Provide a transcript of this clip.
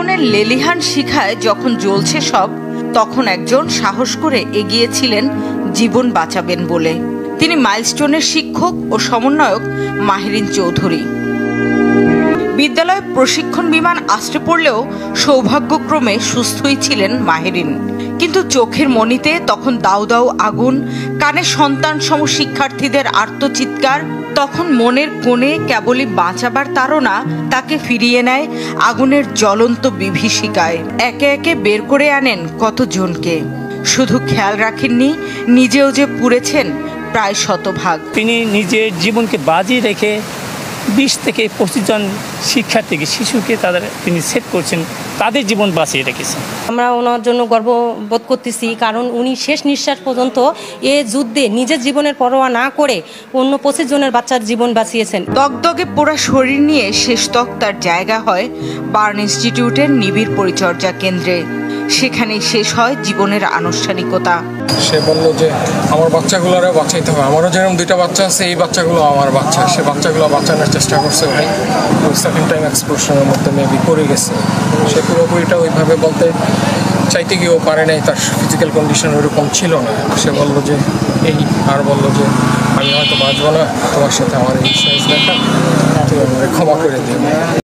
আগুনের লেলিহান শিখায় যখন জ্বলছে সব, তখন একজন সাহস করে এগিয়েছিলেন জীবন বাঁচাবেন বলে। তিনি মাইলস্টোনের শিক্ষক ও সমন্বয়ক মাহেরিন চৌধুরী। বিদ্যালয়ে প্রশিক্ষণ বিমান আছড়ে পড়লেও সৌভাগ্যক্রমে সুস্থই ছিলেন মাহেরিন। কিন্তু চোখের মণিতে তখন দাউ দাউ আগুন, কানে সন্তান সম শিক্ষার্থীদের আর্তচিৎকার। তখন মনের কোণে কেবলই বাঁচাবার তাড়না তাকে ফিরিয়ে নেয় আগুনের জ্বলন্ত বিভীষিকায়। একে একে বের করে আনেন কতজনকে। শুধু খেয়াল রাখেননি, নিজেও যে পুড়েছেন প্রায় শতভাগ। তিনি নিজের জীবনকে বাজি রেখে 20 থেকে 25 জন শিক্ষার্থীকে, শিশুকে তিনি সেভ করছেন, তাদের জীবন বাঁচিয়ে রেখেছেন। আমরা ওনার জন্য গর্ববোধ করতেছি, কারণ উনি শেষ নিঃশ্বাস পর্যন্ত এ যুদ্ধে নিজের জীবনের পরোয়া না করে অন্য 25 জনের বাচ্চার জীবন বাঁচিয়েছেন। দগদগে পোড়া শরীর নিয়ে শেষতক তার জায়গা হয় বার্ন ইনস্টিটিউটের নিবিড় পরিচর্যা কেন্দ্রে। সেখানেই শেষ হয় জীবনের আনুষ্ঠানিকতা। সে বলল যে আমার বাচ্চাগুলোরে বাঁচাইতে হবে, আমারও যেরকম 2টা বাচ্চা আছে, এই বাচ্চাগুলো আমার বাচ্চা। সে বাচ্চাগুলো বাঁচানোর চেষ্টা করছে ভাই। ওই সেকেন্ড টাইম এক্সপ্লোশনের মধ্যে মেবি পড়ে গেছে। সে পুরোপুরিটা ওইভাবে বলতে চাইতে গিয়েও পারে নাই, তার ফিজিক্যাল কন্ডিশন ওইরকম ছিল না। সে বলল যে বলল যে আমি হয়তো বাঁচবো না, তোমার সাথে আমার এই সাইজ দেখা, তুই আমাকে ক্ষমা করে দিও।